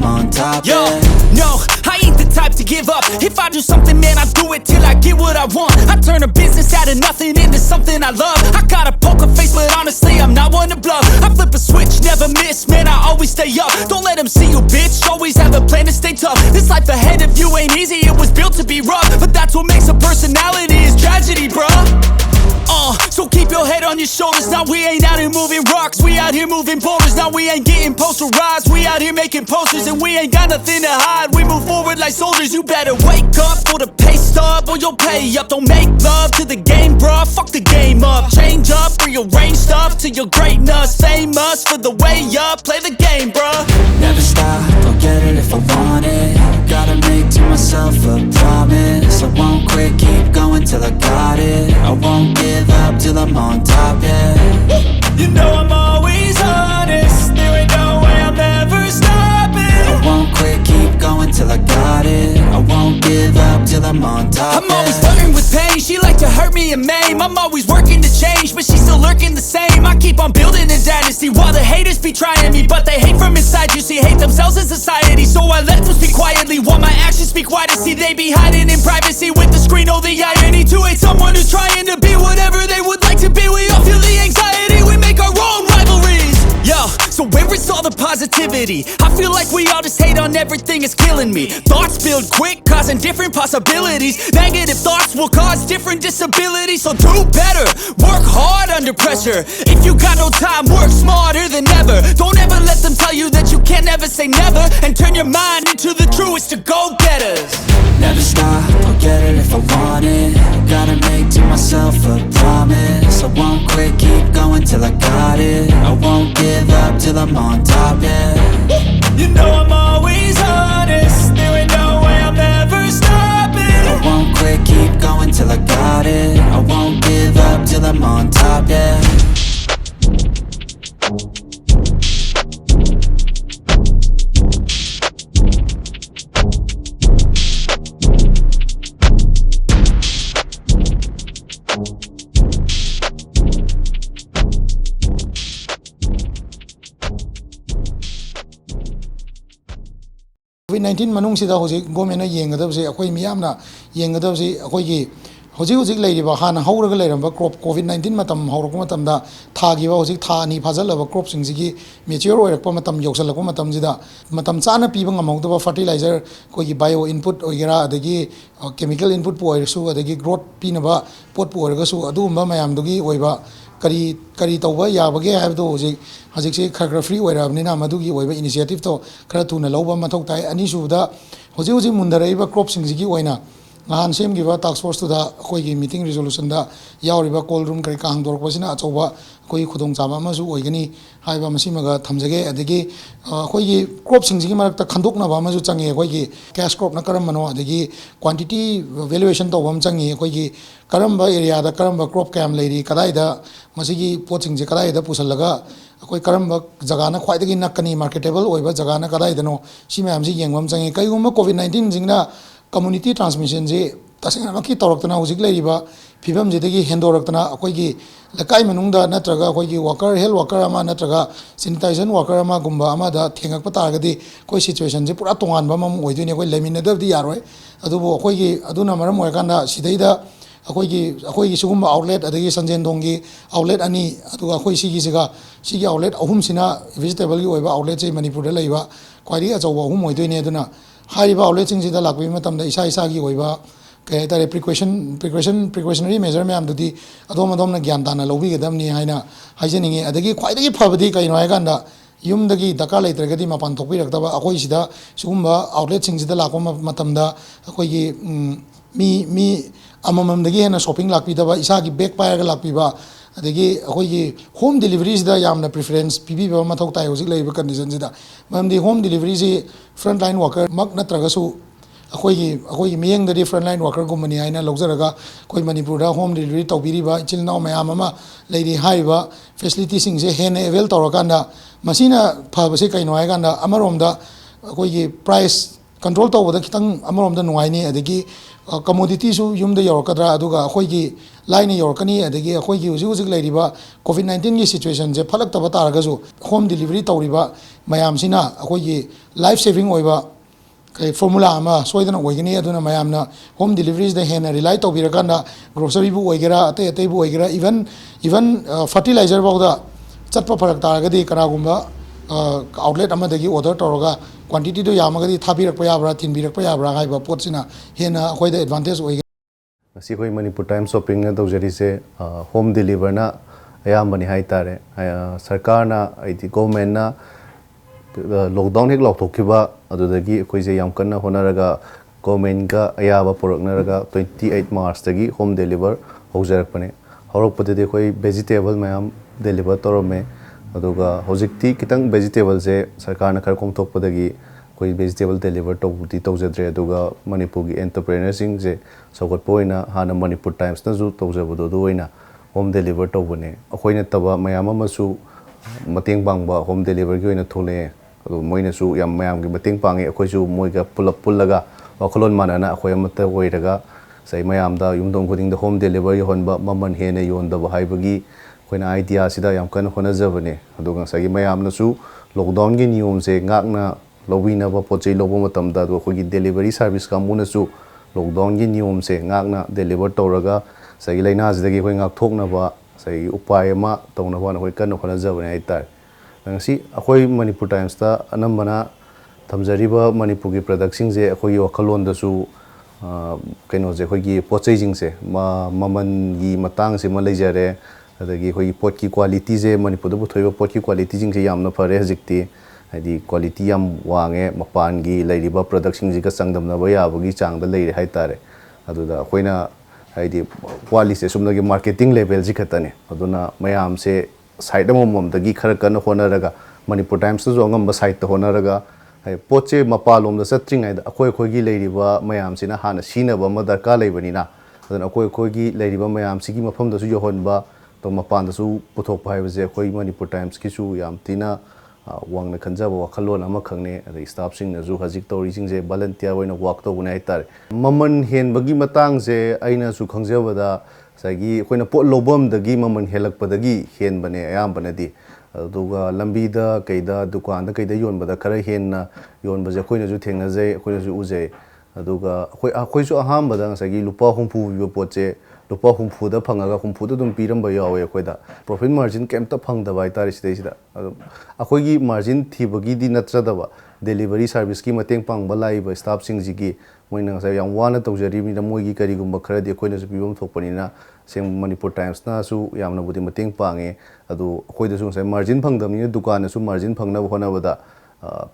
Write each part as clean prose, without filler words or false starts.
I'm on top. Yo, no, I ain't the type to give up. If I do something, man, I do it till I get what I want. I turn a business out of nothing into something I love. I got a poker face, but honestly, I'm not one to bluff. I flip a switch, never miss, man, I always stay up. Don't let them see you, bitch, always have a plan to stay tough. This life ahead of you ain't easy, it was built to be rough. But that's what makes a personality, is tragedy, bruh. So keep your head on your shoulders. Now we ain't out here moving rocks, we out here moving boulders. Now we ain't getting posterized, we out here making posters. And we ain't got nothing to hide, we move forward like soldiers. You better wake up for the pay stub, or you'll pay up. Don't make love to the game, bruh, fuck the game up. Change up, rearrange stuff to your greatness. Famous for the way up, play the game, bruh. Never stop, I'll get it if I want it. Gotta make to myself a promise. I won't quit, keep going till I got it. I won't give up till I'm on top, yeah. You know I'm always honest, there ain't no way I'm ever stopping. I won't quit, keep going till I got it. I won't give up till I'm on top, I'm always flirting with pain, she like to hurt me and maim. I'm always working to change, but she's still lurking the same. I keep on building a dynasty while the haters be trying me. But they hate from inside, you see, hate themselves in society. So I let them speak quietly while my actions speak wider. See, they be hiding in privacy with the screen, oh the irony. To hate someone who's trying to be whatever they would like to be. We all feel the anxiety, we make our own rivalries. Yo, so where is all the positivity? I feel like we all just hate on everything, it's killing me. Thoughts build quick, causing different possibilities. Negative thoughts will cause different disabilities. So do better, work hard under pressure. If you got no time, work smarter than ever. Don't ever let them tell you that you can't never say never. And turn your mind into the truest of go-getters. Never stop, I'll get it if I want it. Gotta make to myself a promise. I won't quit, keep going till I got it. I won't give up till I'm on top, yeah. You know I'm always honest, there ain't no way I'm ever stopping. I won't quit, keep going till I got it. I won't give up till I'm on top, yeah. COVID-19 manungsida hojik government na yengadabse akoi miyamna yengadabse akoi gi hojik leiriba hana hauraga leiramba crop COVID-19 matam haurako matamda thagiba hojik tha ani phajalaba crop singji mature oirakpa matam yausalakpa matam jida matam chana piba ngamawdaba fertilizer koi gi bio input oigera adagi chemical input po oirasu adagi growth pinaba pot po oiragasu adumba mayamdugi oiba kari tawba yabage haibdo hojik se khara free oirabnina madugi oiba initiative to khara thuna lawba mathau tai ani suda hojik mundaraiba crop singji oina ngahan semgiba task force da khoi gi meeting resolution da yauriba call room kari kang dor pasina achoba koi khudong chaba ma su oigani haiba masimaga thamjage adagi khoi gi crop singji marakta khandokna ba ma su change khoi gi cash crop na karam mano adagi quantity valuation to bam change khoi gi karamba area da karamba crop cam leiri kadai da masigi poching je kadai da pusalaga koi karamba jaga na khwai dagi nakani marketable oiba jaga na kadai da no simam ji yengwam change kai gum COVID-19 jingna community transmission je tasena maki toroktana hojik leiriba phibam jedagi hendoraktana akoi gi lakai manungda natraga akoi gi worker health worker ama natraga sanitation worker ama gumba ama da thengak pata gadi koi situation je pura tongan ba mam oidune koi lemina dabdi yaroi adubo akoi gi aduna maram oikanda sidaida akoi gi sugumba outlet adagi sanjendong gi outlet ani aduga akoi sigi outlet ahum sina vegetable gi oiba outlet je manipur da leiba kwari achawa ahum oidune aduna hariba outlet singida lakbi matamda isa gi oiba kay tare precautionary measure me amdudi adom na gyan dana lobi gadamni haina haijeningi adagi khwaidagi phabadi kaino haiganda yumdagi daka leitragadi mapan thokpi raktaba akoi sida sugumba outlet singida lakwa matamda akoi gi mi amamamdagi hena shopping lakpi daba isa gi bag pairaga lakpi ba adagi akoi gi home deliveries da yamna preference pibi ba mathau tai hojik leiba condition sida mamdi home delivery ji frontline worker mak natragasu akoi miyeng da frontline worker gumani haina lojaraga koi manipur da home delivery tawbiriba ichil naw mayam ama leiri haiba facility sing je hen avail tawrakanda masina phabase kaino haiganda amaromda akoi gi price control tawbada kitang amaromda nuaini adagi commodity yum da yorkadra aduga akhoi line yorkani adagi akhoi gi uji leiriba covid 19 gi situation je phalak taba taragasu home delivery tawriba mayam sina akhoi gi life saving oiba kai formula ama soidana oigani aduna mayamna home deliveries da hena rely tawbirakanda grocery bu oigera ate bu oigera even fertilizer bawda chatpa pharak taragadi karagumba outlet amadagi order tawraga quantity do yamagadi thabirakpa yabra tinbirakpa yabra haiba potsina hena akhoi da advantage oiga asi koi Manipur time shopping na tawjari se home deliver na ayambani hai tare sarkar na aiti government na lockdown hek lauthokiba adudagi koi je yam kanna honaraga government ga ayaba poraknaraga 28 March tagi home deliver haujarakpane haurakpade koi vegetable mayam deliver torome aduga hojikti kitang vegetable je sarkar na khar komthokpadagi koi vegetable deliver tawdi tawjadre aduga Manipur gi entrepreneur sing je sogot poina hana Manipur times na ju tawjabado doina home deliver tawbane akhoina taba mayam amasu mateng bangba home deliver gi oina thole adu moina su yam mayam gi mateng pangi akhoi su moiga pullaga wakholon manana akhoi amata oiraga sai mayam da yumdong khuding da home delivery honba maman hene yondaba haibagi koina idea sida yam kan hona jabane aduga sagi mayam na su lockdown gi niyom se ngakna lobina ba pochei lobo matam da do khogi delivery service ka muna su lockdown gi niyom se ngakna deliver tawraga sagi laina jidagi khoi ngak thokna ba sagi upay ma tawna ba khoi kan hona jabane ai tar ngasi akhoi Manipur times ta anambana thamjariba Manipur gi product sing je akhoi wakhalon da su kaino je khoi gi pochei jing se maman gi matang se ma leijare adagi khoi pot ki quality je Manipur da thoiba pot ki quality jing se yamna phare hajikti hadi quality yam wange mapan gi leiriba product sing ji ka sangdamna ba yabagi changda leire hai tare aduda khoina hadi quality sumna gi marketing level ji khatane aduna mayam se side amom dagi khara kan honaraga Manipur times to ngam ba side to honaraga hai poche mapalom da satring ai akhoi khoi gi leiriba mayam sina hana sina ba ma darka leibani na aduna akhoi khoi gi leiriba mayam sigi mafam da su yohon ba to mapan da su puthok pai ba je khoi Manipur times ki su yam tina wangna khanjaba wakhalon ama khangne adai staff sing na ju hajik tori sing je volunteer oina work to bunai tar maman hen bagi matang je aina su khangjaba da sagi koina pot lobam dagi maman helak padagi hen bane ayam banadi aduga lambi da kaida dukan da kaida yon bada khara hen na yon baje koina ju thengna je koina ju uje aduga khoi su aham bada sagi lupa humpu yo poche lupa humpu da phangaga humpu da dum piram ba yawe koida profit margin kemta phangda bai tar sida akhoi gi margin thibagi di natra da ba delivery service ki mateng pang balai ba staff sing ji gi moina sa yang wana tawjari mi da moi gi kari gum ba khara de koina su pibam thokpani na seng Manipur times na su yamna budi mateng pange adu khoi da su sa margin phangdam ni dukan na su margin phangna hona bada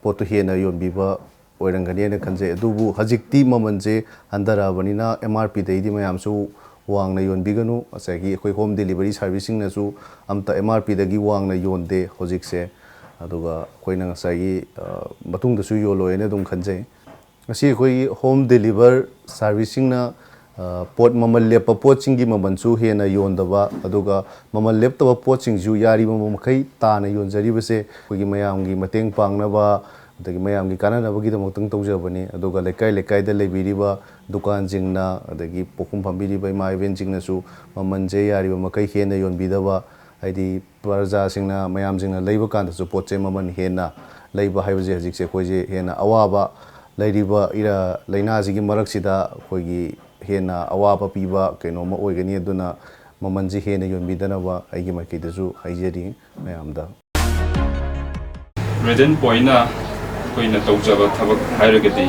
pot to hena yon bi ba oirangani na khanje adubu hajikti mamanje andara bani na MRP dei di mayam su wang na yon biganu asagi khoi home delivery servicing na su amta MRP dagi wang na yon de hojik se aduga khoi na asagi matung da su yolo ene dum khanje asi khoi home deliver servicing na pot mamal lepa pot singi maman su he na yon daba aduga mamal lep taba pot sing ju yari mama kai ta na yon jari base khoi gi mayam gi mateng pang na ba adagi mayam gi kana na bagi da motang tawjabani aduga lekai da lebiriba dukan jingna adagi pokum phambiri bai mai ven jingna su maman je yari ba makai he na yon bidaba haidi parja singna mayam jingna leiba kan da su potche maman he na leiba haibaje hajik se khoi je he na awaba leiriba ira laina ji gi marak sida khoi gi he na awaba piba keno ma oigani aduna maman ji he na yon bidana ba aigi makai da su haijeri mayam da Redden poina koina tawjaba thabak hairagati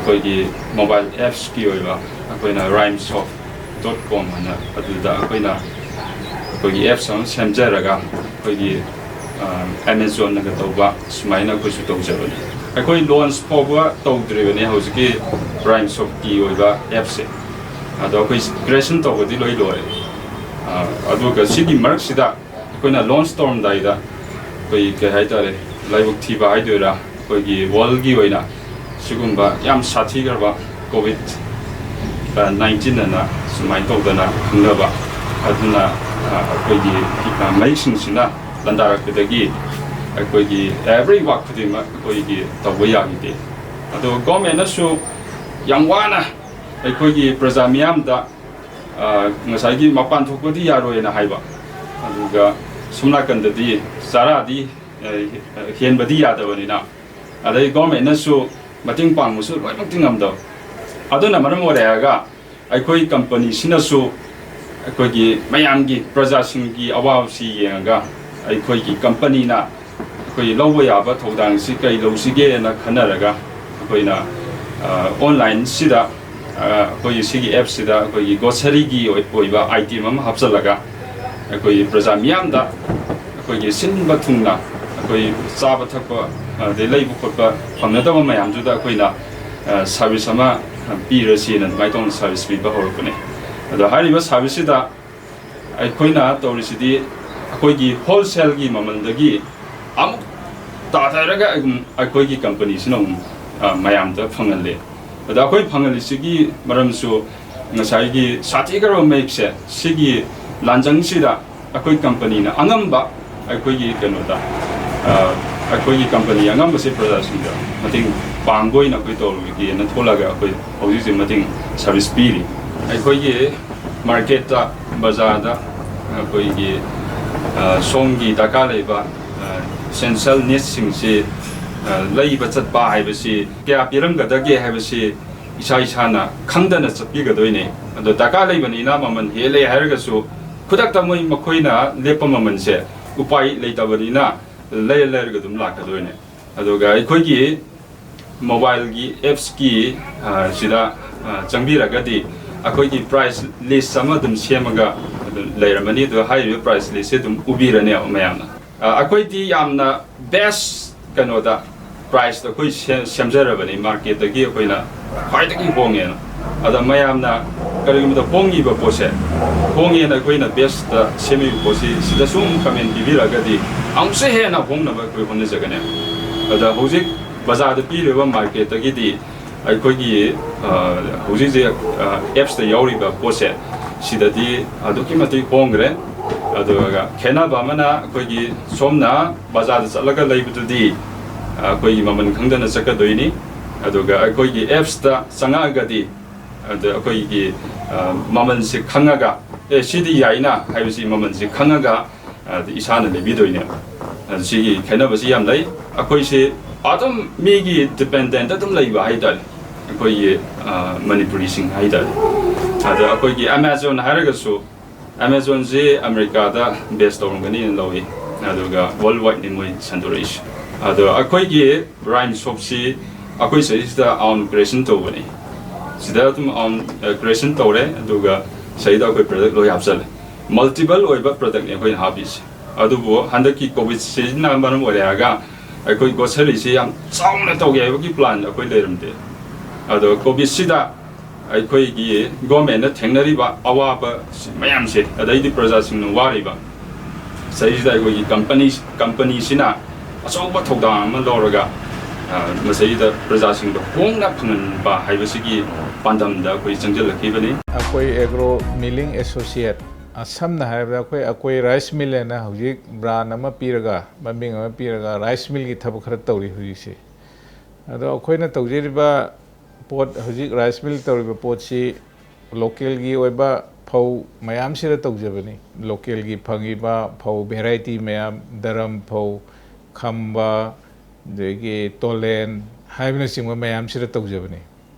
koigi mobile apps ki oiba koina rhymeshop.com ana aduda koina koigi apps on semjaraga koigi Amazon na tawba sumaina ko su tawjabani akoi launch poba tawdribani hojiki rhymeshop ki oiba apps ado koi creation tawdi loi aduga sidi mark sida koina launch storm daida koi ke haitare laibuk thiba haidura koigi world gi oina sigumba yam sathi garba covid 19 na sumai tawdana khungaba aduna koigi maising sina landara kudagi koigi every work kudima koigi tawya gide ado government na su yang wana ꯑꯩꯈꯣꯏꯒꯤ ꯄ꯭ꯔꯖꯥ ꯃꯤꯌꯥꯝꯗ ꯉꯁꯥꯏꯒꯤ ꯃꯄꯥꯟ ꯊꯣꯛꯄꯗꯤ ꯌꯥꯔꯣꯏꯅ ꯍꯥꯏꯕ ꯑꯗꯨꯒ ꯁꯨꯝ ꯅꯥꯀꯟꯗꯗꯤ ꯆꯥꯔꯥꯗꯤ ꯍꯦꯟꯕꯗꯤ ꯌꯥꯗꯕꯅꯤꯅ ꯑꯗꯩ ꯒꯣꯔꯃꯦꯟꯅꯁꯨ ꯃꯇꯦꯡ ꯄꯥꯡꯕꯁꯨ ꯂꯣꯏꯅꯃꯛꯇꯤ ꯉꯝꯗꯕ ꯑꯗꯨꯅ ꯃꯔꯝ ꯑꯣꯏꯔꯒ ꯑꯩꯈꯣꯏ ꯀꯝꯄꯅꯤꯁꯤꯅꯁꯨ ꯑꯩꯈꯣꯏꯒꯤ ꯃꯌꯥꯝꯒꯤ ꯄ꯭ꯔꯖꯥꯁꯤꯡꯒꯤ ꯑꯋꯥꯕꯁꯤ ꯌꯦꯡꯉꯒ ꯑꯩꯈꯣꯏꯒꯤ ꯀꯝꯄꯅꯤꯅ ꯑꯩꯈꯣꯏ ꯂꯧꯕ ꯌꯥꯕ ꯊꯧꯗꯥꯡꯁꯤ ꯀꯔꯤ ꯂꯧꯁꯤꯒꯦꯅ ꯈꯟꯅꯔꯒ ꯑꯩꯈꯣꯏꯅ ꯑꯣꯟꯂꯥꯏꯟꯁꯤꯗ ꯑꯩꯈꯣꯏꯒꯤ ꯁꯤꯒꯤ ꯑꯦꯞꯁꯤꯗ ꯑꯩꯈꯣꯏꯒꯤ ꯒ꯭ꯔꯣꯁꯔꯤꯒꯤ ꯑꯣꯏꯕ ꯑꯥꯏꯇꯦꯝ ꯑꯃ ꯍꯥꯞꯆꯤꯜꯂꯒ ꯑꯩꯈꯣꯏ ꯄ꯭ꯔꯖꯥ ꯃꯤꯌꯥꯝꯗ ꯑꯩꯈꯣꯏꯒꯤ ꯁꯤꯟꯕ ꯊꯨꯡꯅ ꯑꯩꯈꯣꯏ ꯆꯥꯕ ꯊꯛꯄ ꯑꯗꯩ ꯂꯩꯕ ꯈꯣꯠꯄ ꯐꯪꯅꯗꯕ ꯃꯌꯥꯝꯗꯨꯗ ꯑꯩꯈꯣꯏꯅ ꯁꯥꯔꯚꯤꯁ ꯑꯃ ꯄꯤꯔꯁꯤꯅ ꯑꯗꯨꯃꯥꯏꯅ ꯇꯧꯅ ꯁꯥꯔꯚꯤꯁ ꯄꯤꯕ ꯍꯧꯔꯛꯄꯅꯦ ꯑꯗꯣ ꯍꯥꯏꯔꯤꯕ ꯁꯥꯔꯚꯤꯁꯁꯤꯗ ꯑꯩꯈꯣꯏꯅ ꯇꯧꯔꯤꯁꯤꯗꯤ ꯑꯩꯈꯣꯏꯒꯤ ꯍꯣꯜꯁꯦꯜꯒꯤ ꯃꯃꯜꯗꯒꯤ ꯑꯃꯨꯛ ꯇꯥꯊꯔꯒ ꯑꯩꯈꯣꯏꯒꯤ ꯀꯝꯄꯅꯤꯁꯤꯅ ꯑꯃꯨꯛ ꯃꯌꯥꯝꯗ ꯐꯪꯍꯜꯂꯦ ꯑꯗ ꯑꯩꯈꯣꯏ ꯐꯪꯍꯜꯂꯤꯁꯤꯒꯤ ꯃꯔꯝꯁꯨ ꯉꯁꯥꯏꯒꯤ ꯁꯥꯊꯤꯈ꯭ꯔꯕ ꯃꯌꯦꯛꯁꯦ ꯁꯤꯒꯤ ꯂꯥꯟꯖꯪꯁꯤꯗ ꯑꯩꯈꯣꯏ ꯀꯝꯄꯅꯤꯅ ꯑꯉꯝꯕ ꯑꯩꯈꯣꯏꯒꯤ ꯀꯩꯅꯣꯗ ꯑꯩꯈꯣꯏꯒꯤ ꯀꯝꯄꯅꯤ ꯑꯉꯝꯕꯁꯦ ꯄ꯭ꯔꯖꯥꯁꯤꯡꯗ ꯃꯇꯦꯡ ꯄꯥꯡꯕ ꯑꯣꯏꯅ ꯑꯩꯈꯣꯏ ꯇꯧꯔꯒꯦꯅ ꯊꯣꯛꯂꯒ ꯑꯩꯈꯣꯏ ꯍꯧꯖꯤꯛ ꯃꯇꯦꯡ ꯁꯥꯔꯚꯤꯁ ꯄꯤꯔꯤ ꯑꯩꯈꯣꯏꯒꯤ ꯃꯥꯔꯀꯦꯠꯇ ꯕꯖꯥꯔꯗ ꯑꯩꯈꯣꯏꯒꯤ ꯁꯣꯝꯒꯤ ꯗꯔꯀꯥꯔ ꯂꯩꯕ ꯏꯁꯦꯟꯁꯤꯌꯦꯜ ꯅꯤꯗꯁꯤꯡꯁꯤ ꯂꯩꯕ ꯆꯠꯄ ꯍꯥꯏꯕꯁꯤ ꯀꯌꯥ ꯄꯤꯔꯝꯒꯗꯒꯦ ꯍꯥꯏꯕꯁꯤ ꯏꯁꯥꯅ ꯈꯪꯗꯅ ꯆꯠꯄꯤꯒꯗꯣꯏꯅꯦ ꯑꯗꯣ ꯗꯔꯀꯥꯔ ꯂꯩꯕꯅꯤꯅ ꯃꯃꯜ ꯍꯦꯜꯂꯦ ꯍꯥꯏꯔꯒꯁꯨ ꯈꯨꯗꯛꯇ ꯃꯈꯣꯏꯅ ꯂꯦꯞꯄ ꯃꯃꯜꯁꯦ ꯎꯄꯥꯏ ꯂꯩꯇꯕꯅꯤꯅ ꯂꯩꯔꯒ ꯑꯗꯨꯝ ꯂꯥꯛꯀꯗꯣꯏꯅꯦ ꯑꯗꯨꯒ ꯑꯩꯈꯣꯏꯒꯤ ꯃꯣꯕꯥꯏꯜꯒꯤ ꯑꯦꯞꯁꯀꯤ ꯁꯤꯗ ꯆꯪꯕꯤꯔꯒꯗꯤ ꯑꯩꯈꯣꯏꯒꯤ ꯄ꯭ꯔꯥꯏꯁ ꯂꯤꯁ ꯑꯃ ꯑꯗꯨꯝ ꯁꯦꯝꯃꯒ ꯂꯩꯔꯝꯃꯅꯤ ꯑꯗꯨꯒ ꯍꯥꯏꯔꯤꯕ ꯄ꯭ꯔꯥꯏꯁ ꯂꯤꯁꯁꯦ ꯑꯗꯨꯝ ꯎꯕꯤꯔꯅꯦꯕ ꯃꯌꯥꯝꯅ ꯑꯩꯈꯣꯏꯗꯤ ꯌꯥꯝꯅ ꯕꯦꯁ ꯀꯩꯅꯣꯗ ꯄ꯭ꯔꯥꯏꯁꯇ ꯑꯩꯈꯣꯏ ꯁꯦꯝꯖꯔꯕꯅꯤ ꯃꯥꯔꯀꯦꯠꯇꯒꯤ ꯑꯩꯈꯣꯏꯅ ꯈ꯭ꯋꯥꯏꯗꯒꯤ ꯍꯣꯡꯉꯦꯅ ꯑꯗ ꯃꯌꯥꯝꯅ ꯀꯔꯤꯒꯨꯝꯕꯗ ꯍꯣꯡꯉꯤꯕ ꯄꯣꯠꯁꯦ ꯍꯣꯡꯉꯦꯅ ꯑꯩꯈꯣꯏꯅ ꯕꯦꯁꯇ ꯁꯦꯝꯃꯤꯕ ꯄꯣꯠꯁꯤ ꯁꯤꯗ ꯁꯨꯝ ꯀꯃꯦꯟ ꯄꯤꯕꯤꯔꯒꯗꯤ ꯑꯃꯨꯛꯁꯨ ꯍꯦꯟꯅ ꯍꯣꯡꯅꯕ ꯑꯩꯈꯣꯏ ꯍꯣꯠꯅꯖꯒꯅꯤ ꯑꯗ ꯍꯧꯖꯤꯛ ꯕꯖꯥꯔꯗ ꯄꯤꯔꯤꯕ ꯃꯥꯔꯀꯦꯠꯇꯒꯤꯗꯤ ꯑꯩꯈꯣꯏꯒꯤ ꯍꯧꯖꯤꯛꯁꯦ ꯑꯦꯞꯁꯇ ꯌꯥꯎꯔꯤꯕ ꯄꯣꯠꯁꯦ ꯁꯤꯗꯗꯤ ꯑꯗꯨꯛꯀꯤ ꯃꯇꯤꯛ ꯍꯣꯡꯈ꯭ꯔꯦ ꯑꯗꯨꯒ ꯈꯦꯠꯅꯕ ꯑꯃꯅ ꯑꯩꯈꯣꯏꯒꯤ ꯁꯣꯝꯅ ꯕꯖꯥꯔꯗ ꯆꯠꯂꯒ ꯂꯩꯕꯗꯨꯗꯤ ꯑꯩꯈꯣꯏꯒꯤ ꯃꯃꯜ ꯈꯪꯗꯅ ꯆꯠꯀꯗꯣꯏꯅꯤ ꯑꯗꯨꯒ ꯑꯩꯈꯣꯏꯒꯤ ꯑꯦꯞꯁꯇ ꯆꯪꯉꯛꯑꯒꯗꯤ ꯑꯗ ꯑꯩꯈꯣꯏꯒꯤ ꯃꯃꯜꯁꯤ ꯈꯪꯉꯒ ꯁꯤꯗꯤ ꯌꯥꯏꯅ ꯍꯥꯏꯕꯁꯤ ꯃꯃꯜꯁꯤ ꯈꯪꯉꯒ ꯏꯁꯥꯅ ꯂꯩꯕꯤꯗꯣꯏꯅꯦꯕ ꯁꯤꯒꯤ ꯈꯦꯠꯅꯕꯁꯤ ꯌꯥꯝ ꯂꯩ ꯑꯩꯈꯣꯏꯁꯤ ꯑꯗꯨꯝ ꯃꯤꯒꯤ ꯗꯤꯄꯦꯟꯗꯦꯟꯠ ꯑꯗꯨꯝ ꯂꯩꯕ ꯍꯥꯏꯇꯥꯔꯦ ꯑꯩꯈꯣꯏꯒꯤ ꯃꯅꯤꯄꯨꯔꯤꯁꯤꯡ ꯍꯥꯏꯇꯥꯔꯦ ꯑꯗ ꯑꯩꯈꯣꯏꯒꯤ ꯑꯦꯃꯥꯖꯣꯟ ꯍꯥꯏꯔꯒꯁꯨ ꯑꯦꯃꯥꯖꯣꯟꯁꯤ ꯑꯃꯦꯔꯤꯀꯥꯗ ꯕꯦꯁ ꯇꯧꯔꯝꯒꯅꯤꯅ ꯂꯧꯏ ꯑꯗꯨꯒ ꯋꯥꯔꯜ ꯋꯥꯏꯗꯅꯤ ꯃꯣꯏ ꯁꯟꯗꯣꯔꯛꯏꯁꯦ ꯑꯗꯣ ꯑꯩꯈꯣꯏꯒꯤ ꯔꯥꯏꯝ ꯁꯣꯞꯁꯤ ꯑꯩꯈꯣꯏ ꯁꯤꯗ ꯑꯥꯎꯟ ꯀ꯭ꯔꯤꯌꯦꯁꯟ ꯇꯧꯕꯅꯤ ꯁꯤꯗ ꯑꯗꯨꯝ ꯑꯥꯎꯟ ꯀ꯭ꯔꯤꯌꯦꯁꯟ ꯇꯧꯔꯦ ꯑꯗꯨꯒ ꯁꯤꯗ ꯑꯩꯈꯣꯏ ꯄ꯭ꯔꯗꯛ ꯂꯣꯏ ꯍꯥꯞꯆꯜꯂꯦ ꯃꯜꯇꯤꯄꯜ ꯑꯣꯏꯕ ꯄ꯭ꯔꯗꯛꯅꯤ ꯑꯩꯈꯣꯏꯅ ꯍꯥꯞꯄꯤꯁꯦ ꯑꯗꯨꯕꯨ ꯍꯟꯗꯛꯀꯤ ꯀꯣꯚꯤꯗꯁꯤꯅ ꯃꯔꯝ ꯑꯣꯏꯔꯒ ꯑꯩꯈꯣꯏ ꯒ꯭ꯔꯣꯁꯔꯤꯁꯤ ꯌꯥꯝ ꯆꯥꯎꯅ ꯇꯧꯒꯦ ꯍꯥꯏꯕꯒꯤ ꯄ꯭ꯂꯥꯟ ꯑꯩꯈꯣꯏ ꯂꯩꯔꯝꯗꯦ ꯑꯗꯣ ꯀꯣꯚꯤꯗꯁꯤꯗ ꯑꯩꯈꯣꯏꯒꯤ ꯒꯣꯔꯃꯦꯟꯅ ꯊꯦꯡꯅꯔꯤꯕ ꯑꯋꯥꯕ ꯃꯌꯥꯝꯁꯦ ꯑꯗꯩꯗꯤ ꯄ꯭ꯔꯖꯥꯁꯤꯡꯅ ꯋꯥꯔꯤꯕ ꯁꯤꯗꯩꯁꯤꯗ ꯑꯩꯈꯣꯏꯒꯤ ꯀꯝꯄꯅꯤꯁꯤꯅ ꯑꯆꯧꯕ ꯊꯧꯗꯥꯡ ꯑꯃ ꯂꯧꯔꯒ ꯃꯁꯤꯗ ꯄ꯭ꯔꯖꯥꯁꯤꯡꯗ ꯍꯣꯡꯅ ꯐꯪꯍꯟꯕ ꯍꯥꯏꯕꯁꯤꯒꯤ ꯄꯥꯟꯗꯝꯗ ꯑꯩꯈꯣꯏ ꯆꯪꯁꯤꯜꯂꯛꯈꯤꯕꯅꯤ ꯑꯩꯈꯣꯏ ꯑꯦꯒ꯭ꯔꯣ ꯃꯤꯂꯤꯡ ꯑꯦꯁꯣꯁꯤꯌꯦꯠ ꯁꯝꯅ ꯍꯥꯏꯔꯕꯗ ꯑꯩꯈꯣꯏ ꯔꯥꯏꯁ ꯃꯤꯜ ꯍꯥꯏꯅ ꯍꯧꯖꯤꯛ ꯕ꯭ꯔꯥꯟ ꯑꯃ ꯄꯤꯔꯒ ꯃꯃꯤꯡ ꯑꯃ ꯄꯤꯔꯒ ꯔꯥꯏꯁ ꯃꯤꯜꯒꯤ ꯊꯕꯛ ꯈꯔ ꯇꯧꯔꯤ ꯍꯧꯖꯤꯛꯁꯦ ꯑꯗꯣ ꯑꯩꯈꯣꯏꯅ ꯇꯧꯖꯔꯤꯕ ꯄꯣꯠ ꯍꯧꯖꯤꯛ ꯔꯥꯏꯁ ꯃꯤꯜ ꯇꯧꯔꯤꯕ ꯄꯣꯠꯁꯤ ꯂꯣꯀꯦꯜꯒꯤ ꯑꯣꯏꯕ ꯐꯧ ꯃꯌꯥꯝꯁꯤꯗ ꯇꯧꯖꯕꯅꯤ ꯂꯣꯀꯦꯜꯒꯤ ꯐꯪꯉꯤꯕ ꯐꯧ ꯚꯦꯔꯥꯏꯇꯤ ꯃꯌꯥꯝ ꯗꯔꯝ ꯐꯧ ꯈꯝꯕ ꯑꯗꯒꯤ ꯇꯣꯂꯦꯟ ꯍꯥꯏꯕꯅꯆꯤꯡꯕ ꯃꯌꯥꯝꯁꯤꯗ ꯇꯧꯖꯕꯅꯤ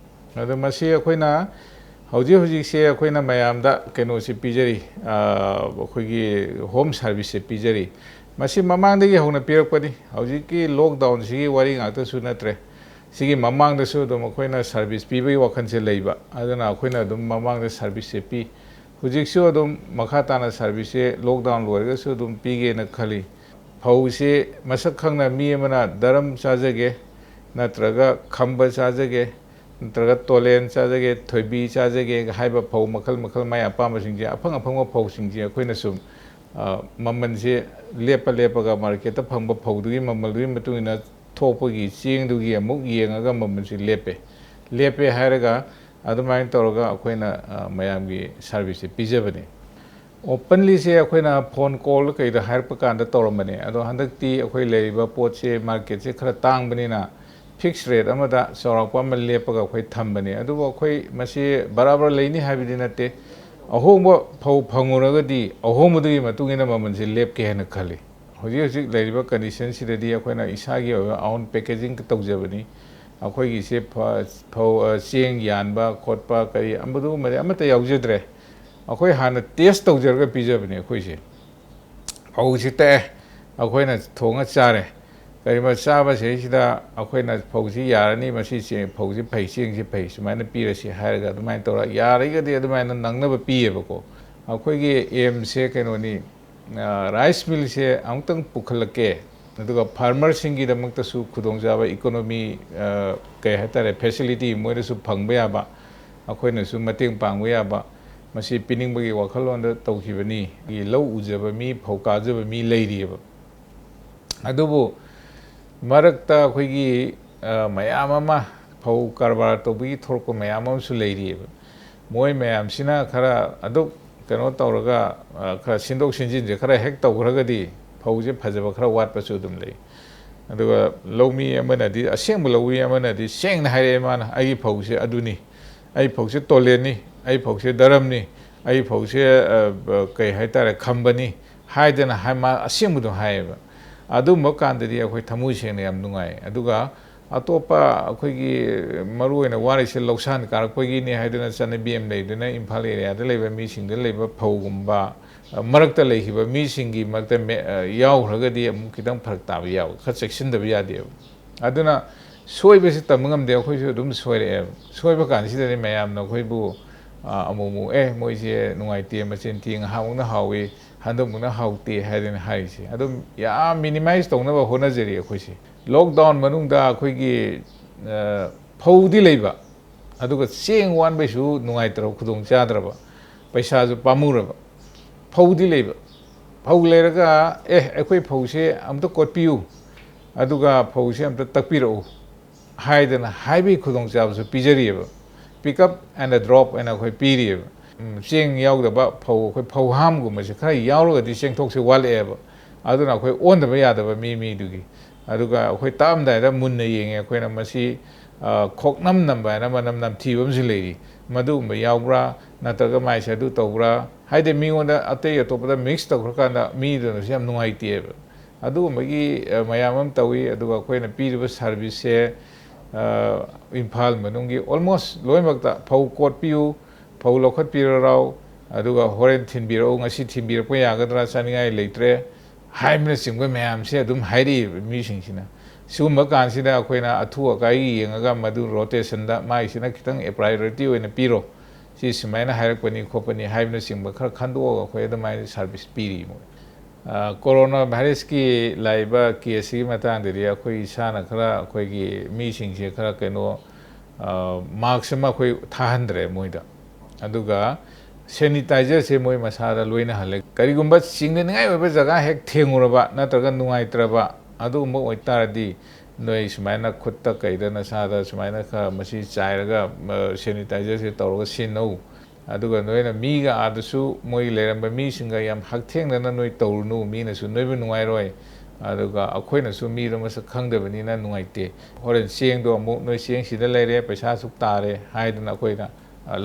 ꯑꯗꯣ ꯃꯁꯤ ꯑꯩꯈꯣꯏꯅ ꯍꯧꯖꯤꯛꯁꯦ ꯑꯩꯈꯣꯏꯅ ꯃꯌꯥꯝꯗ ꯀꯩꯅꯣꯁꯤ ꯄꯤꯖꯔꯤ ꯑꯩꯈꯣꯏꯒꯤ ꯍꯣꯝ ꯁꯥꯔꯚꯤꯁꯁꯦ ꯄꯤꯖꯔꯤ ꯃꯁꯤ ꯃꯃꯥꯡꯗꯒꯤ ꯍꯧꯅ ꯄꯤꯔꯛꯄꯅꯤ ꯍꯧꯖꯤꯛꯀꯤ ꯂꯣꯛꯗꯥꯎꯟꯁꯤꯒꯤ ꯋꯥꯔꯤ ꯉꯥꯛꯇꯁꯨ ꯅꯠꯇ꯭ꯔꯦ ꯁꯤꯒꯤ ꯃꯃꯥꯡꯗꯁꯨ ꯑꯗꯨꯝ ꯑꯩꯈꯣꯏꯅ ꯁꯥꯔꯚꯤꯁ ꯄꯤꯕꯒꯤ ꯋꯥꯈꯜꯁꯦ ꯂꯩꯕ ꯑꯗꯨꯅ ꯑꯩꯈꯣꯏꯅ ꯑꯗꯨꯝ ꯃꯃꯥꯡꯗ ꯁꯥꯔꯚꯤꯁꯁꯦ ꯄꯤ ꯍꯧꯖꯤꯛꯁꯨ ꯑꯗꯨꯝ ꯃꯈꯥ ꯇꯥꯅ ꯁꯥꯔꯚꯤꯁꯁꯦ ꯂꯣꯛꯗꯥꯎꯟ ꯂꯣꯏꯔꯒꯁꯨ ꯑꯗꯨꯝ ꯄꯤꯒꯦꯅ ꯈꯜꯂꯤ ꯐꯧꯁꯤ ꯃꯁꯛ ꯈꯪꯅ ꯃꯤ ꯑꯃꯅ ꯗꯔꯝ ꯆꯥꯖꯒꯦ ꯅꯠꯇ꯭ꯔꯒ ꯈꯝꯕ ꯆꯥꯖꯒꯦ ꯅꯠꯇ꯭ꯔꯒ ꯇꯣꯂꯦꯟ ꯆꯥꯖꯒꯦ ꯊꯣꯏꯕꯤ ꯆꯥꯖꯒꯦ ꯍꯥꯏꯕ ꯐꯧ ꯃꯈꯜ ꯃꯥꯏ ꯑꯄꯥꯝꯕꯁꯤꯡꯁꯦ ꯑꯐꯪꯕ ꯐꯧꯁꯤꯡꯁꯦ ꯑꯩꯈꯣꯏꯅ ꯁꯨꯝ ꯃꯃꯜꯁꯦ ꯂꯦꯞꯄꯒ ꯃꯥꯔꯀꯦꯠꯇ ꯐꯪꯕ ꯐꯧꯗꯨꯒꯤ ꯃꯃꯜꯗꯨꯒꯤ ꯃꯇꯨꯡ ꯏꯟꯅ ꯊꯣꯛꯄꯒꯤ ꯆꯦꯡꯗꯨꯒꯤ ꯑꯃꯨꯛ ꯌꯦꯡꯉꯒ ꯃꯃꯜꯁꯤ ꯂꯦꯞꯄꯦ ꯍꯥꯏꯔꯒ ꯑꯗꯨꯃꯥꯏꯅ ꯇꯧꯔꯒ ꯑꯩꯈꯣꯏꯅ ꯃꯌꯥꯝꯒꯤ ꯁꯥꯔꯚꯤꯁꯁꯦ ꯄꯤꯖꯕꯅꯤ ꯑꯣꯄꯟꯂꯤꯁꯦ ꯑꯩꯈꯣꯏꯅ ꯐꯣꯟ ꯀꯣꯜ ꯀꯩꯗ ꯍꯥꯏꯔꯛꯄ ꯀꯥꯟꯗ ꯇꯧꯔꯝꯕꯅꯦ ꯑꯗꯣ ꯍꯟꯗꯛꯇꯤ ꯑꯩꯈꯣꯏ ꯂꯩꯔꯤꯕ ꯄꯣꯠꯁꯦ ꯃꯥꯔꯀꯦꯠꯁꯦ ꯈꯔ ꯇꯥꯡꯕꯅꯤꯅ ꯐꯤꯛꯁ ꯔꯦꯠ ꯑꯃꯗ ꯆꯥꯎꯔꯥꯛꯄ ꯑꯃ ꯂꯦꯞꯄꯒ ꯑꯩꯈꯣꯏ ꯊꯝꯕꯅꯤ ꯑꯗꯨꯕꯨ ꯑꯩꯈꯣꯏ ꯃꯁꯤ ꯕꯔꯥꯕꯔ ꯂꯩꯅꯤ ꯍꯥꯏꯕꯗꯤ ꯅꯠꯇꯦ ꯑꯍꯣꯡꯕ ꯐꯧ ꯐꯪꯉꯨꯔꯒꯗꯤ ꯑꯍꯣꯡꯕꯗꯨꯒꯤ ꯃꯇꯨꯡ ꯏꯟꯅ ꯃꯃꯜꯁꯤ ꯂꯦꯞꯀꯦ ꯍꯥꯏꯅ ꯈꯜꯂꯤ ꯍꯧꯖꯤꯛ ꯂꯩꯔꯤꯕ ꯀꯟꯗꯤꯁꯟꯁꯤꯗꯗꯤ ꯑꯩꯈꯣꯏꯅ ꯏꯁꯥꯒꯤ ꯑꯣꯏꯕ ꯑꯥꯎꯟ ꯄꯦꯀꯦꯖꯤꯡ ꯇꯧꯖꯕꯅꯤ ꯑꯩꯈꯣꯏꯒꯤꯁꯦ ꯐꯧ ꯆꯦꯡ ꯌꯥꯟꯕ ꯈꯣꯠꯄ ꯀꯔꯤ ꯑꯃꯗꯨꯒꯨꯝꯕꯗꯤ ꯑꯃꯠꯇ ꯌꯥꯎꯖꯗ꯭ꯔꯦ ꯑꯩꯈꯣꯏ ꯍꯥꯟꯅ ꯇꯦꯁ ꯇꯧꯖꯔꯒ ꯄꯤꯖꯕꯅꯤ ꯑꯩꯈꯣꯏꯁꯦ ꯐꯧꯁꯤ ꯇꯛꯑꯦ ꯑꯩꯈꯣꯏꯅ ꯊꯣꯡꯉ ꯆꯥꯔꯦ ꯀꯔꯤꯒꯨꯝꯕ ꯆꯥꯕꯁꯤꯗꯩꯁꯤꯗ ꯑꯩꯈꯣꯏꯅ ꯐꯧꯁꯤ ꯌꯥꯔꯅꯤ ꯃꯁꯤ ꯐꯧꯁꯤ ꯐꯩ ꯆꯦꯡꯁꯤ ꯐꯩ ꯁꯨꯃꯥꯏꯅ ꯄꯤꯔꯁꯤ ꯍꯥꯏꯔꯒ ꯑꯗꯨꯃꯥꯏꯅ ꯇꯧꯔ ꯌꯥꯔꯒꯗꯤ ꯑꯗꯨꯃꯥꯏꯅ ꯅꯪꯅꯕ ꯄꯤꯌꯦꯕꯀꯣ ꯑꯩꯈꯣꯏꯒꯤ ꯑꯦꯝꯁꯦ ꯀꯩꯅꯣꯅꯤ ꯔꯥꯏꯁ ꯃꯤꯜꯁꯦ ꯑꯃꯨꯛꯇꯪ ꯄꯨꯈꯠꯂꯛꯀꯦ ꯑꯗꯨꯒ ꯐꯥꯔꯃꯔꯁꯤꯡꯒꯤꯗꯃꯛꯇꯁꯨ ꯈꯨꯗꯣꯡꯆꯥꯕ ꯏꯀꯣꯅꯣꯃꯤ ꯀꯩ ꯍꯥꯏꯇꯥꯔꯦ ꯐꯦꯁꯤꯂꯤꯇꯤ ꯃꯣꯏꯗꯁꯨ ꯐꯪꯕ ꯌꯥꯕ ꯑꯩꯈꯣꯏꯅꯁꯨ ꯃꯇꯦꯡ ꯄꯥꯡꯕ ꯌꯥꯕ ꯃꯁꯤ ꯄꯤꯅꯤꯡꯕꯒꯤ ꯋꯥꯈꯜꯂꯣꯟꯗ ꯇꯧꯈꯤꯕꯅꯤ ꯂꯧ ꯎꯖꯕ ꯃꯤ ꯐꯧ ꯀꯥꯖꯕ ꯃꯤ ꯂꯩꯔꯤꯑꯕ ꯑꯗꯨꯕꯨ ꯃꯔꯛꯇ ꯑꯩꯈꯣꯏꯒꯤ ꯃꯌꯥꯝ ꯑꯃ ꯐꯧ ꯀꯔꯕꯥꯔ ꯇꯧꯕꯒꯤ ꯊꯣꯔꯛꯄ ꯃꯌꯥꯝ ꯑꯃꯁꯨ ꯂꯩꯔꯤꯑꯕ ꯃꯣꯏ ꯃꯌꯥꯝꯁꯤꯅ ꯈꯔ ꯑꯗꯨꯛ ꯀꯩꯅꯣ ꯇꯧꯔꯒ ꯈꯔ ꯁꯤꯟꯗꯣꯛ ꯁꯤꯟꯖꯤꯟꯁꯦ ꯈꯔ ꯍꯦꯛ ꯇꯧꯈ꯭ꯔꯒꯗꯤ ꯐꯧꯁꯦ ꯐꯖꯕ ꯈꯔ ꯋꯥꯠꯄꯁꯨ ꯑꯗꯨꯝ ꯂꯩ ꯑꯗꯨꯒ ꯂꯧꯃꯤ ꯑꯃꯅꯗꯤ ꯑꯁꯦꯡꯕ ꯂꯧꯃꯤ ꯑꯃꯅꯗꯤ ꯁꯦꯡꯅ ꯍꯥꯏꯔꯛꯑꯦ ꯃꯥꯅ ꯑꯩꯒꯤ ꯐꯧꯁꯦ ꯑꯗꯨꯅꯤ ꯑꯩ ꯐꯧꯁꯦ ꯇꯣꯂꯦꯟꯅꯤ ꯑꯩ ꯐꯧꯁꯦ ꯗꯔꯝꯅꯤ ꯑꯩ ꯐꯧꯁꯦ ꯀꯩ ꯍꯥꯏꯇꯥꯔꯦ ꯈꯝꯕꯅꯤ ꯍꯥꯏꯗꯅ ꯃꯥ ꯑꯁꯦꯡꯕꯗꯣ ꯍꯥꯏꯌꯦꯕ ꯑꯗꯨꯝꯕ ꯀꯥꯟꯗꯗꯤ ꯑꯩꯈꯣꯏ ꯊꯃꯣꯏ ꯁꯦꯡꯅ ꯌꯥꯝ ꯅꯨꯡꯉꯥꯏ ꯑꯗꯨꯒ ꯑꯇꯣꯞꯄ ꯑꯩꯈꯣꯏꯒꯤ ꯃꯔꯨꯑꯣꯏꯅ ꯋꯥꯔꯤꯁꯦ ꯂꯧꯁꯥꯟ ꯀꯥꯔꯛꯄꯒꯤꯅꯤ ꯍꯥꯏꯗꯨꯅ ꯆꯠꯅꯕꯤ ꯑꯃ ꯂꯩꯗꯨꯅ ꯏꯝꯐꯥꯜ ꯑꯦꯔꯤꯌꯥꯗ ꯂꯩꯕ ꯃꯤꯁꯤꯡꯗ ꯂꯩꯕ ꯐꯧꯒꯨꯝꯕ ꯃꯔꯛꯇ ꯂꯩꯈꯤꯕ ꯃꯤꯁꯤꯡꯒꯤ ꯃꯔꯛꯇ ꯌꯥꯎꯈ꯭ꯔꯒꯗꯤ ꯑꯃꯨꯛ ꯈꯤꯇꯪ ꯐꯔꯛ ꯇꯥꯕ ꯌꯥꯎꯋꯤ ꯈꯔ ꯆꯦꯛꯁꯤꯟꯗꯕ ꯌꯥꯗꯦꯕ ꯑꯗꯨꯅ ꯁꯣꯏꯕꯁꯤ ꯇꯝꯕ ꯉꯝꯗꯦ ꯑꯩꯈꯣꯏꯁꯨ ꯑꯗꯨꯝ ꯁꯣꯏꯔꯛꯑꯦꯕ ꯁꯣꯏꯕ ꯀꯥꯟꯁꯤꯗꯗꯤ ꯃꯌꯥꯝꯅ ꯑꯩꯈꯣꯏꯕꯨ ꯑꯃꯨꯛ ꯃꯣꯏꯁꯦ ꯅꯨꯡꯉꯥꯏꯇꯦ ꯃꯆꯤꯟ ꯊꯤ ꯉꯥꯏꯍꯥꯛꯃꯨꯛꯅ ꯍꯥꯎꯏ ꯍꯟꯗꯛꯃꯨꯛꯅ ꯍꯥꯎꯇꯦ ꯍꯥꯏꯗꯅ ꯍꯥꯏꯔꯤꯁꯦ ꯑꯗꯨꯝ ꯌꯥꯝ ꯃꯤꯅꯤꯃꯥꯏꯁ ꯇꯧꯅꯕ ꯍꯣꯠꯅꯖꯔꯤ ꯑꯩꯈꯣꯏꯁꯦ ꯂꯣꯛꯗꯥꯎꯟ ꯃꯅꯨꯡꯗ ꯑꯩꯈꯣꯏꯒꯤ ꯐꯧꯗꯤ ꯂꯩꯕ ꯑꯗꯨꯒ ꯆꯦꯡ ꯋꯥꯟꯕꯩꯁꯨ ꯅꯨꯡꯉꯥꯏꯇ꯭ꯔꯕ ꯈꯨꯗꯣꯡ ꯆꯥꯗ꯭ꯔꯕ ꯄꯩꯁꯥꯁꯨ ꯄꯥꯝꯃꯨꯔꯕ ꯐꯧꯗꯤ ꯂꯩꯕ ꯐꯧ ꯂꯩꯔꯒ ꯑꯩꯈꯣꯏ ꯐꯧꯁꯦ ꯑꯝꯇ ꯀꯣꯠꯄꯤꯌꯨ ꯑꯗꯨꯒ ꯐꯧꯁꯦ ꯑꯝꯇ ꯇꯛꯄꯤꯔꯛꯎ ꯍꯥꯏꯗꯅ ꯍꯥꯏꯕꯒꯤ ꯈꯨꯗꯣꯡꯆꯥꯕꯁꯨ ꯄꯤꯖꯔꯤꯑꯕ ꯄꯤꯛꯑꯞ ꯑꯦꯟ ꯗ꯭ꯔꯣꯞ ꯑꯅ ꯑꯩꯈꯣꯏ ꯄꯤꯔꯤꯑꯕ ꯆꯦꯡ ꯌꯥꯎꯗꯕ ꯐꯧ ꯑꯩꯈꯣꯏ ꯐꯧꯍꯥꯝꯒꯨꯝꯕꯁꯦ ꯈꯔ ꯌꯥꯎꯔꯒꯗꯤ ꯆꯦꯡꯊꯣꯛꯁꯦ ꯋꯥꯠꯂꯛꯑꯦꯕ ꯑꯗꯨꯅ ꯑꯩꯈꯣꯏ ꯑꯣꯟꯗꯕ ꯌꯥꯗꯕ ꯃꯤꯗꯨꯒꯤ ꯑꯗꯨꯒ ꯑꯩꯈꯣꯏ ꯇꯥꯛꯑꯝꯗꯥꯏꯗ ꯃꯨꯟꯅ ꯌꯦꯡꯉꯦ ꯑꯩꯈꯣꯏꯅ ꯃꯁꯤ ꯈꯣꯛꯅꯝ ꯅꯝꯕ ꯍꯥꯏꯅ ꯃꯅꯝ ꯅꯝꯊꯤꯕ ꯑꯃꯁꯨ ꯂꯩꯔꯤ ꯃꯗꯨꯒꯨꯝꯕ ꯌꯥꯎꯕ꯭ꯔꯥ ꯅꯠꯇ꯭ꯔꯒ ꯃꯥꯏꯁꯦ ꯑꯗꯨ ꯇꯧꯕ꯭ꯔꯥ ꯍꯥꯏꯗꯤ ꯃꯤꯉꯣꯟꯗ ꯑꯇꯩ ꯑꯇꯣꯞꯄꯗ ꯃꯤꯛꯁ ꯇꯧꯈ꯭ꯔꯀꯥꯟꯗ ꯃꯤꯗꯨꯅꯁꯨ ꯌꯥꯝ ꯅꯨꯡꯉꯥꯏꯇꯦꯕ ꯑꯗꯨꯒꯨꯝꯕꯒꯤ ꯃꯌꯥꯝ ꯑꯃ ꯇꯧꯋꯤ ꯑꯗꯨꯒ ꯑꯩꯈꯣꯏꯅ ꯄꯤꯔꯤꯕ ꯁꯥꯔꯚꯤꯁꯁꯦ ꯏꯝꯐꯥꯜ ꯃꯅꯨꯡꯒꯤ ꯑꯣꯜꯃꯣꯁ ꯂꯣꯏꯅꯃꯛꯇ ꯐꯧ ꯀꯣꯠꯄꯤꯌꯨ ꯐꯧ ꯂꯧꯈꯠꯄꯤꯔꯔꯥꯎ ꯑꯗꯨꯒ ꯍꯣꯔꯦꯟ ꯊꯤꯟꯕꯤꯔꯛꯎ ꯉꯁꯤ ꯊꯤꯟꯕꯤꯔꯛꯄ ꯌꯥꯒꯗ꯭ꯔꯥ ꯆꯥꯅꯤꯡꯉꯥꯏ ꯂꯩꯇ꯭ꯔꯦ ꯍꯥꯏꯕꯅꯆꯤꯡꯕ ꯃꯌꯥꯝꯁꯦ ꯑꯗꯨꯝ ꯍꯥꯏꯔꯛꯏꯕ ꯃꯤꯁꯤꯡꯁꯤꯅ ꯁꯤꯒꯨꯝꯕ ꯀꯥꯟꯁꯤꯗ ꯑꯩꯈꯣꯏꯅ ꯑꯊꯨ ꯑꯀꯥꯏꯒꯤ ꯌꯦꯡꯉꯒ ꯃꯗꯨ ꯔꯣꯇꯦꯁꯟꯗ ꯃꯥꯒꯤꯁꯤꯅ ꯈꯤꯇꯪ ꯄ꯭ꯔꯥꯏꯌꯣꯔꯤꯇꯤ ꯑꯣꯏꯅ ꯄꯤꯔꯣ ꯁꯤ ꯁꯨꯃꯥꯏꯅ ꯍꯥꯏꯔꯛꯄꯅꯤ ꯈꯣꯠꯄꯅꯤ ꯍꯥꯏꯕꯅꯆꯤꯡꯕ ꯈꯔ ꯈꯟꯗꯣꯛꯑꯒ ꯑꯩꯈꯣꯏ ꯑꯗꯨꯃꯥꯏꯅ ꯁꯥꯔꯚꯤꯁ ꯄꯤꯔꯤ ꯃꯣꯏ ꯀꯣꯔꯣꯅꯥ ꯚꯥꯏꯔꯁꯀꯤ ꯂꯥꯛꯏꯕ ꯀꯦꯁꯁꯤꯒꯤ ꯃꯇꯥꯡꯗꯗꯤ ꯑꯩꯈꯣꯏ ꯏꯁꯥꯅ ꯈꯔ ꯑꯩꯈꯣꯏꯒꯤ ꯃꯤꯁꯤꯡꯁꯦ ꯈꯔ ꯀꯩꯅꯣ ꯃꯥꯛꯁ ꯑꯃ ꯑꯩꯈꯣꯏ ꯊꯥꯍꯟꯗ꯭ꯔꯦ ꯃꯣꯏꯗ ꯑꯗꯨꯒ ꯁꯦꯅꯤꯇꯥꯏꯖꯔꯁꯦ ꯃꯣꯏ ꯃꯁꯥꯗ ꯂꯣꯏꯅꯍꯜꯂꯦ ꯀꯔꯤꯒꯨꯝꯕ ꯆꯤꯡꯅꯅꯤꯡꯉꯥꯏ ꯑꯣꯏꯕ ꯖꯒꯥ ꯍꯦꯛ ꯊꯦꯡꯉꯨꯔꯕ ꯅꯠꯇ꯭ꯔꯒ ꯅꯨꯡꯉꯥꯏꯇ꯭ꯔꯕ ꯑꯗꯨꯒꯨꯝꯕ ꯑꯣꯏꯇꯥꯔꯗꯤ ꯅꯣꯏ ꯁꯨꯃꯥꯏꯅ ꯈꯨꯠꯇ ꯀꯩꯗ ꯅꯁꯥꯗ ꯁꯨꯃꯥꯏꯅ ꯈꯔ ꯃꯁꯤ ꯆꯥꯏꯔꯒ ꯁꯦꯅꯤꯇꯥꯏꯖꯔꯁꯦ ꯇꯧꯔꯒ ꯁꯤꯖꯤꯟꯅꯧ ꯑꯗꯨꯒ ꯅꯣꯏꯅ ꯃꯤꯒ ꯑꯥꯗꯁꯨ ꯃꯣꯏ ꯂꯩꯔꯝꯕ ꯃꯤꯁꯤꯡꯒ ꯌꯥꯝ ꯍꯛꯊꯦꯡꯅꯅ ꯅꯣꯏ ꯇꯧꯔꯨꯅꯨ ꯃꯤꯅꯁꯨ ꯅꯣꯏꯕꯨ ꯅꯨꯡꯉꯥꯏꯔꯣꯏ ꯑꯗꯨꯒ ꯑꯩꯈꯣꯏꯅꯁꯨ ꯃꯤꯗꯣ ꯃꯁꯛ ꯈꯪꯗꯕꯅꯤꯅ ꯅꯨꯡꯉꯥꯏꯇꯦ ꯍꯣꯔꯦꯟ ꯆꯦꯡꯗꯣ ꯑꯃꯨꯛ ꯅꯣꯏ ꯆꯦꯡ ꯁꯤꯗ ꯂꯩꯔꯦ ꯄꯩꯁꯥ ꯑꯁꯨꯛ ꯇꯥꯔꯦ ꯍꯥꯏꯗꯅ ꯑꯩꯈꯣꯏꯅ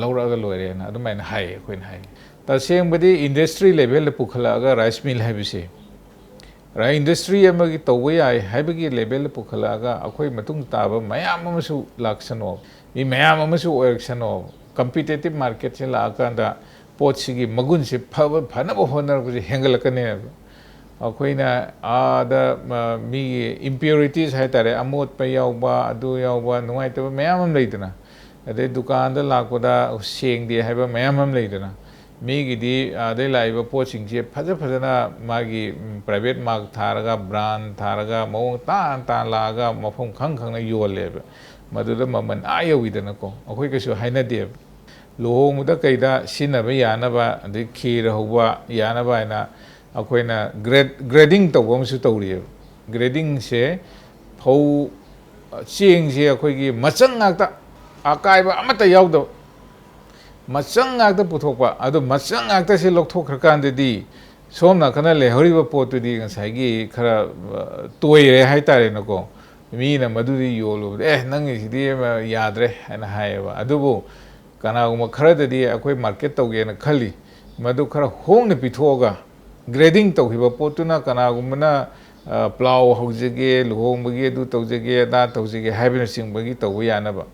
ꯂꯧꯔꯛꯑꯒ ꯂꯣꯏꯔꯦꯅ ꯑꯗꯨꯃꯥꯏꯅ ꯍꯥꯏꯌꯦ ꯑꯩꯈꯣꯏꯅ ꯍꯥꯏ ꯇꯁꯦꯡꯕꯗꯤ ꯏꯟꯗꯁꯇ꯭ꯔꯤ ꯂꯦꯚꯦꯜꯗ ꯄꯨꯈꯠꯂꯛꯑꯒ ꯔꯥꯏꯁ ꯃꯤꯜ ꯍꯥꯏꯕꯁꯦ ꯏꯟꯗꯁꯇ꯭ꯔꯤ ꯑꯃꯒꯤ ꯇꯧꯕ ꯌꯥꯏ ꯍꯥꯏꯕꯒꯤ ꯂꯦꯚꯦꯜꯗ ꯄꯨꯈꯠꯂꯛꯑꯒ ꯑꯩꯈꯣꯏ ꯃꯇꯨꯡ ꯇꯥꯕ ꯃꯌꯥꯝ ꯑꯃꯁꯨ ꯂꯥꯛꯁꯅꯣ ꯃꯤ ꯃꯌꯥꯝ ꯑꯃꯁꯨ ꯑꯣꯏꯔꯛꯁꯅꯣ ꯀꯝꯄꯤꯇꯦꯇꯤꯞ ꯃꯥꯔꯀꯦꯠꯁꯦ ꯂꯥꯛꯑꯀꯥꯟꯗ ꯄꯣꯠꯁꯤꯒꯤ ꯃꯒꯨꯟꯁꯦ ꯐꯅꯕ ꯍꯣꯠꯅꯔꯛꯄꯁꯦ ꯍꯦꯟꯒꯠꯂꯛꯀꯅꯦꯕ ꯑꯩꯈꯣꯏꯅ ꯑꯥꯗ ꯃꯤꯒꯤ ꯏꯝꯄ꯭ꯌꯨꯔꯤꯇꯤꯁ ꯍꯥꯏꯇꯥꯔꯦ ꯑꯃꯣꯠꯄ ꯌꯥꯎꯕ ꯑꯗꯨ ꯌꯥꯎꯕ ꯅꯨꯡꯉꯥꯏꯇꯕ ꯃꯌꯥꯝ ꯑꯃ ꯂꯩꯗꯅ ꯑꯗꯩ ꯗꯨꯀꯥꯟꯗ ꯂꯥꯛꯄꯗ ꯁꯦꯡꯗꯦ ꯍꯥꯏꯕ ꯃꯌꯥꯝ ꯑꯃ ꯂꯩꯗꯅ ꯃꯤꯒꯤꯗꯤ ꯑꯗꯩ ꯂꯥꯛꯏꯕ ꯄꯣꯠꯁꯤꯡꯁꯦ ꯐꯖꯅ ꯃꯥꯒꯤ ꯄ꯭ꯔꯥꯏꯚꯦꯠ ꯃꯥꯔꯛ ꯊꯥꯔꯒ ꯕ꯭ꯔꯥꯟ ꯊꯥꯔꯒ ꯃꯑꯣꯡ ꯇꯥꯅ ꯂꯥꯛꯑꯒ ꯃꯐꯝ ꯈꯪꯅ ꯌꯣꯜꯂꯦꯕ ꯃꯗꯨꯗ ꯃꯃꯜ ꯌꯧꯋꯤꯗꯅꯀꯣ ꯑꯩꯈꯣꯏ ꯀꯩꯁꯨ ꯍꯥꯏꯅꯗꯦꯕ ꯂꯨꯍꯣꯡꯕꯗ ꯀꯩꯗ ꯁꯤꯖꯤꯟꯅꯕ ꯌꯥꯅꯕ ꯑꯗꯩ ꯈꯤꯔ ꯍꯧꯕ ꯌꯥꯅꯕ ꯍꯥꯏꯅ ꯑꯩꯈꯣꯏꯅ ꯒ꯭ꯔꯦꯗꯤꯡ ꯇꯧꯕ ꯑꯃꯁꯨ ꯇꯧꯔꯤꯑꯕ ꯒ꯭ꯔꯦꯗꯤꯡꯁꯦ ꯐꯧ ꯆꯦꯡꯁꯦ ꯑꯩꯈꯣꯏꯒꯤ ꯃꯆꯪ ꯉꯥꯛꯇ ꯑꯀꯥꯏꯕ ꯑꯃꯠꯇ ꯌꯥꯎꯗꯕ ꯃꯆꯪ ꯉꯥꯛꯇ ꯄꯨꯊꯣꯛꯄ ꯑꯗꯨ ꯃꯆꯪ ꯉꯥꯛꯇꯁꯦ ꯂꯧꯊꯣꯛꯈ꯭ꯔꯀꯥꯟꯗꯗꯤ ꯁꯣꯝ ꯅꯥꯀꯟꯗ ꯂꯩꯍꯧꯔꯤꯕ ꯄꯣꯠꯇꯨꯗꯤ ꯉꯁꯥꯏꯒꯤ ꯈꯔ ꯇꯣꯏꯔꯦ ꯍꯥꯏꯇꯥꯔꯦꯅꯀꯣ ꯃꯤꯅ ꯃꯗꯨꯗꯤ ꯌꯣꯜꯂꯨꯕꯗ ꯅꯪꯒꯤꯁꯤꯗꯤ ꯌꯥꯗ꯭ꯔꯦ ꯍꯥꯏꯅ ꯍꯥꯏꯌꯦꯕ ꯑꯗꯨꯕꯨ ꯀꯅꯥꯒꯨꯝꯕ ꯈꯔꯗꯗꯤ ꯑꯩꯈꯣꯏ ꯃꯥꯔꯀꯦꯠ ꯇꯧꯒꯦꯅ ꯈꯜꯂꯤ ꯃꯗꯨ ꯈꯔ ꯍꯣꯡꯅ ꯄꯤꯊꯣꯛꯑꯒ ꯒ꯭ꯔꯦꯗꯤꯡ ꯇꯧꯈꯤꯕ ꯄꯣꯠꯇꯨꯅ ꯀꯅꯥꯒꯨꯝꯕꯅ ꯄ꯭ꯂꯥꯎ ꯍꯧꯖꯒꯦ ꯂꯨꯍꯣꯡꯕꯒꯤ ꯑꯗꯨ ꯇꯧꯖꯒꯦ ꯑꯗꯥ ꯇꯧꯖꯒꯦ ꯍꯥꯏꯕꯅꯆꯤꯡꯕꯒꯤ ꯇꯧꯕ ꯌꯥꯅꯕ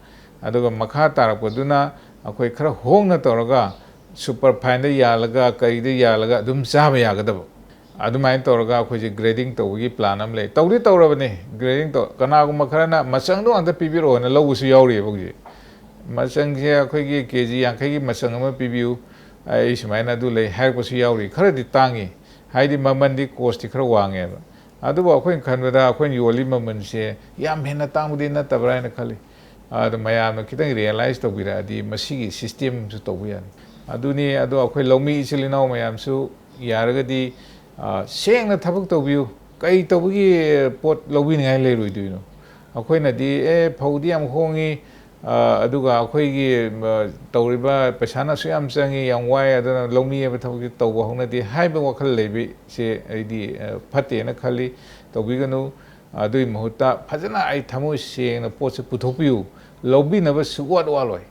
ꯑꯗꯨꯒ ꯃꯈꯥ ꯇꯥꯔꯛꯄꯗꯨꯅ ꯑꯩꯈꯣꯏ ꯈꯔ ꯍꯣꯡꯅ ꯇꯧꯔꯒ ꯁꯨꯄꯔ ꯐꯥꯏꯟꯗ ꯌꯥꯜꯂꯒ ꯀꯩꯗ ꯌꯥꯜꯂꯒ ꯑꯗꯨꯝ ꯆꯥꯕ ꯌꯥꯒꯗꯕ ꯑꯗꯨꯃꯥꯏꯅ ꯇꯧꯔꯒ ꯑꯩꯈꯣꯏꯁꯦ ꯒ꯭ꯔꯦꯗꯤꯡ ꯇꯧꯕꯒꯤ ꯄ꯭ꯂꯥꯟ ꯑꯃ ꯂꯩ ꯇꯧꯗꯤ ꯇꯧꯔꯕꯅꯤ ꯒ꯭ꯔꯦꯗꯤꯡ ꯇꯧ ꯀꯅꯥꯒꯨꯝꯕ ꯈꯔꯅ ꯃꯆꯪꯗꯣ ꯉꯥꯛꯇ ꯄꯤꯕꯤꯔꯛꯑꯣꯅ ꯂꯧꯕꯁꯨ ꯌꯥꯎꯔꯤꯑꯕ ꯍꯧꯖꯤꯛ ꯃꯆꯪꯁꯦ ꯑꯩꯈꯣꯏꯒꯤ KG 50ꯒꯤ ꯃꯆꯪ ꯑꯃ ꯄꯤꯕꯤꯌꯨ ꯑꯩ ꯁꯨꯃꯥꯏꯅ ꯑꯗꯨ ꯂꯩ ꯍꯥꯏꯔꯛꯄꯁꯨ ꯌꯥꯎꯔꯤ ꯈꯔꯗꯤ ꯇꯥꯡꯉꯤ ꯍꯥꯏꯗꯤ ꯃꯃꯟꯗꯤ ꯀꯣꯁꯇꯤ ꯈꯔ ꯋꯥꯡꯉꯦꯕ ꯑꯗꯨꯕꯨ ꯑꯩꯈꯣꯏꯅ ꯈꯟꯕꯗ ꯑꯩꯈꯣꯏꯅ ꯌꯣꯜꯂꯤ ꯃꯃꯜꯁꯦ ꯌꯥꯝ ꯍꯦꯟꯅ ꯇꯥꯡꯕꯗꯤ ꯅꯠꯇꯕ꯭ꯔꯥ ꯍꯥꯏꯅ ꯈꯜꯂꯤ ꯑꯗꯣ ꯃꯌꯥꯝꯅ ꯈꯤꯇꯪ ꯔꯤꯌꯦꯂꯥꯏꯁ ꯇꯧꯕꯤꯔꯛꯑꯗꯤ ꯃꯁꯤꯒꯤ ꯁꯤꯁꯇꯦꯝꯁꯨ ꯇꯧꯕ ꯌꯥꯅꯤ ꯑꯗꯨꯅꯤ ꯑꯗꯣ ꯑꯩꯈꯣꯏ ꯂꯧꯃꯤ ꯏꯆꯤꯜ ꯏꯅꯥꯎ ꯃꯌꯥꯝꯁꯨ ꯌꯥꯔꯒꯗꯤ ꯁꯦꯡꯅ ꯊꯕꯛ ꯇꯧꯕꯤꯌꯨ ꯀꯩ ꯇꯧꯕꯒꯤ ꯄꯣꯠ ꯂꯧꯕꯤꯅꯤꯡꯉꯥꯏ ꯂꯩꯔꯣꯏꯗꯣꯏꯅꯣ ꯑꯩꯈꯣꯏꯅꯗꯤ ꯐꯧꯗꯤ ꯌꯥꯝ ꯍꯣꯡꯉꯤ ꯑꯗꯨꯒ ꯑꯩꯈꯣꯏꯒꯤ ꯇꯧꯔꯤꯕ ꯄꯩꯁꯥꯅꯁꯨ ꯌꯥꯝ ꯆꯪꯉꯤ ꯌꯥꯝ ꯋꯥꯏ ꯑꯗꯨꯅ ꯂꯧꯃꯤ ꯍꯥꯏꯕ ꯊꯕꯛꯇꯤ ꯇꯧꯕ ꯍꯧꯅꯗꯦ ꯍꯥꯏꯕ ꯋꯥꯈꯜ ꯂꯩꯕꯁꯦ ꯑꯩꯗꯤ ꯐꯠꯇꯦꯅ ꯈꯜꯂꯤ ꯇꯧꯕꯤꯒꯅꯨ ꯑꯗꯨꯒꯤ ꯃꯍꯨꯠꯇ ꯐꯖꯅ ꯑꯩ ꯊꯃꯣꯏ ꯁꯦꯡꯅ ꯄꯣꯠꯁꯦ ꯄꯨꯊꯣꯛꯄꯤꯌꯨ ꯂꯧꯕꯤꯅꯕ ꯁꯨꯛꯋꯥꯠ ꯋꯥꯠꯂꯣꯏ